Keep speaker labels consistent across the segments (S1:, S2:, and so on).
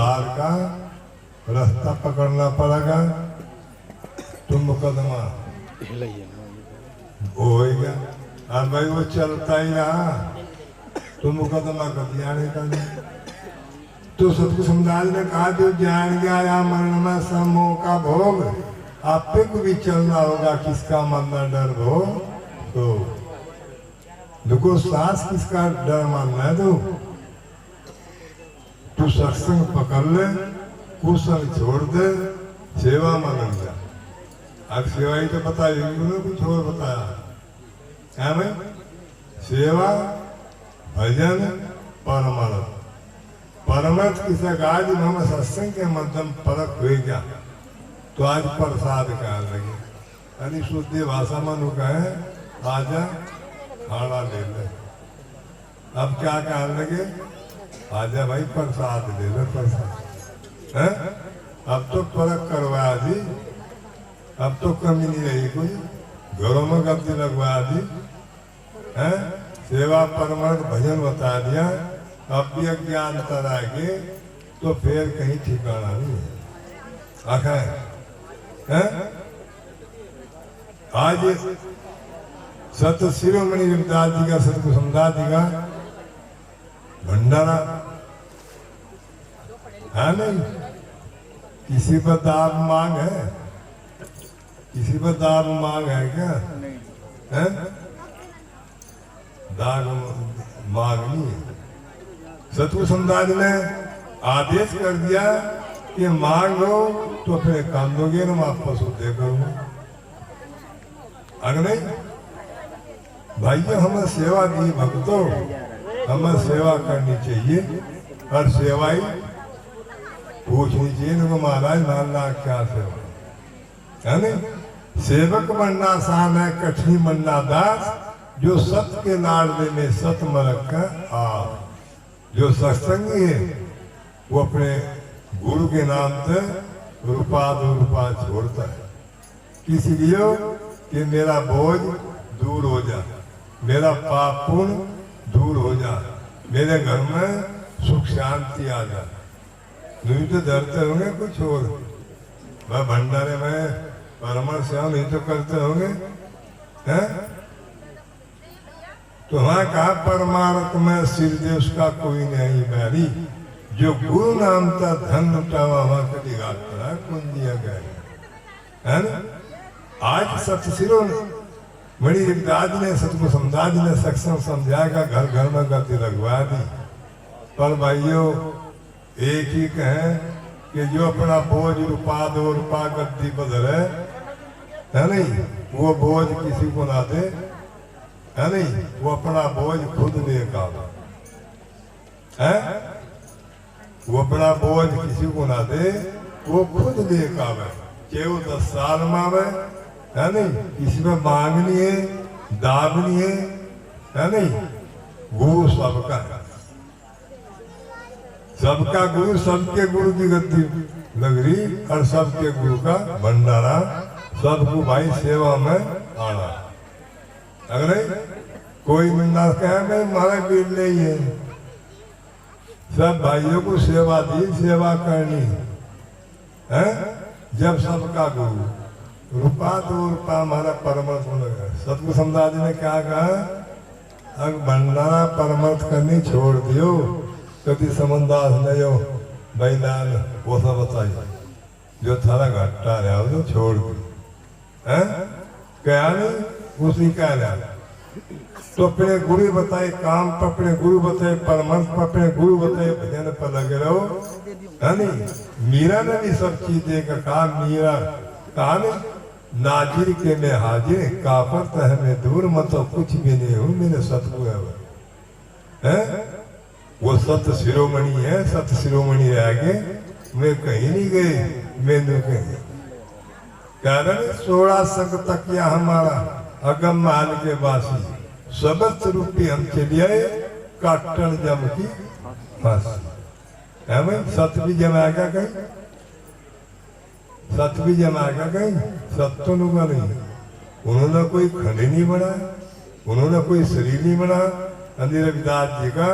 S1: उद्धार का रास्ता पकड़ना पड़ेगा। तुम मुकदमा होएगा, और भाई वो चलता ही रहा तो मुकदमा कभी आने का नहीं। तो सतगुरु समझाज ने कहा जो जान गया या मरण में समूह का भोग, आपे को भी चलना होगा, किसका मरना डर हो तो देखो सांस किसका डर मानना है। तू सत्संग पकड़ ले, कुसंग छोड़ दे, सेवा में लग जा। अब सेवा ही तो बताई, कुछ और बताया है भाई। सेवा, भजन, परमार्थ। परमार्थ किसे कहा जब हम सत्संग के माध्यम परख हुए क्या तो आज प्रसाद कहा लगे। अरे शुद्ध भाषा में कहे आजा खाना ले ले। अब क्या कहने लगे, आजा भाई प्रसाद ले ले प्रसाद है। अब तो परख करवाया जी, अब तो कमी नहीं रही कोई, घरों में कब्जे लगवाया जी है। सेवा परमार्थ भजन बता दिया, अब भी अज्ञान आगे तो फिर कहीं ठिकाना नहीं है। आखिर आज सत शिरोमणि रविदास जी का, सतगुरु समदास जी का भंडारा है नहीं। किसी पर दाब मांग है, किसी पर दाब मांग है क्या है? दाग मांग नहीं है। सतगुरु समदास ने आदेश कर दिया कि मांगो तो फिर कांदोगे ना, वापस दे करूंगा। अगर नहीं भाइयों, हमें सेवा दी भक्तों, हमें सेवा करनी चाहिए। और सेवा ही पूछनी चाहिए ना, महाराज मानना क्या सेवा है नहीं। सेवक बनना आसान है, कठिन बनना दास। जो सत्य के लाडले में सत मरक का आप, जो सत्संगी है वो अपने गुरु के नाम से रुपा दो रुपा छोड़ता है, किसी लिए कि मेरा बोझ दूर हो जा, मेरा पाप पुण्य दूर हो जा, मेरे घर में सुख शांति आ जा। नहीं तो डरते होंगे कुछ और, वह भंडारे में परमर्श नहीं तो करते होंगे हैं। तो वहां कहा परमार्थ में सिर दे उसका कोई नहीं बैरी, जो गुरु नाम का धन लुटावा वहां कभी गाता है कुंजिया गए है ना। आज सत्य सिरों मणि रविदास ने, सतगुरु समदास ने सत्संग समझाएगा, घर घर में गति लगवा दी। पर भाइयों एक ही कहें कि जो अपना बोझ रुपा दो रुपा गद्दी बदले है नहीं, वो बोझ किसी को ना दे है नहीं, वो अपना बोझ खुद लेगा है। वो अपना बोझ किसी को ना दे, वो खुद लेगा। चाहे वो 10 साल में आवे है नहीं, किसी में मांगनी है दाबनी है नहीं। गुरु सबका है, सबका गुरु, सबके गुरु की गद्दी लग रही और सबके गुरु का भंडारा, सबको भाई सेवा में आना। अगर कोई ना कहे मैं हमारा गिर नहीं है, सब भाइयों को सेवा दी, सेवा करनी है। जब सबका गुरु रुपा दो रुपा हमारा परमर्थ होने लगा। सतगुरु समदास जी ने क्या कहा, अगर भंडारा परमर्थ करनी छोड़ दियो, कभी समनदास नहीं हो भाई लाल वो सब बताइए, जो थारा घट्टा रहा हो तो छोड़ दो है। क्या नहीं उसी कह रहा तो अपने गुरु बताए काम पर, अपने गुरु बताए परमर्थ पर, अपने गुरु बताए भजन पर लगे रहो है नहीं। मीरा ने भी सब चीज देकर कहा, मीरा कहा नहीं नाजिर के में हाजिर, काफर तो है मैं दूर, मतलब कुछ भी नहीं हूँ, मेरे सतगुरु है। वो सत शिरोमणि है, सत शिरोमणि रह गए, मैं कहीं नहीं गए, मैंने कहीं कारण 16 संग तक या हमारा अगम माल के वासी, सबत रूपी हम चलिए काटन जम की फांसी है भाई। सत भी जमाएगा कहीं, सत भी जमाएगा कहीं, सत तो लूंगा नहीं। उन्होंने कोई खंड नहीं बना, उन्होंने कोई शरीर नहीं बना। रविदास जी का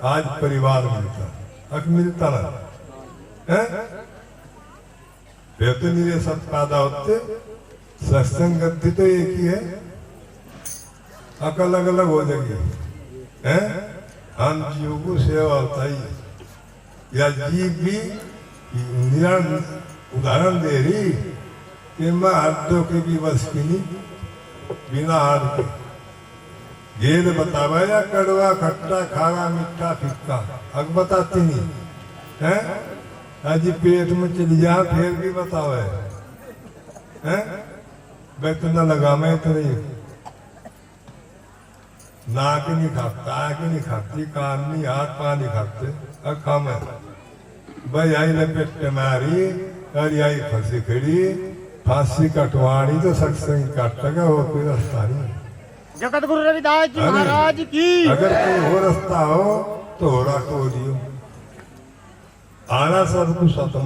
S1: आज परिवार मिलता, हक मिलता ना हैं? फिर तो नहीं सत पैदा होते। सत्संग गति तो एक ही है, अकल अलग अलग हो जाएगी हैं? हम जीव को सेवा होता ही या जीव भी उदाहरण दे रही कि मैं हड्डों के भी बस की नहीं, बिना हार के गेल बतावा या कड़वा खट्टा खारा मीठा फिक्का अग बताती नहीं है। आज पेट में चली जा फिर भी बतावे हैं? बेतना लगा मैं तो नहीं, नाक नहीं खाता, आँख नहीं खाती, कान नहीं, हाथ पाँव नहीं खाते, अखा में भाई आई लपेट के मारी और आई फंसी खड़ी, फांसी कटवानी तो सत्संग काटेगा, वो कोई रास्ता नहीं।
S2: जगत गुरु रविदास जी महाराज की।
S1: अगर कोई हो रास्ता हो तो हो रहा तो दियो आना सब कुछ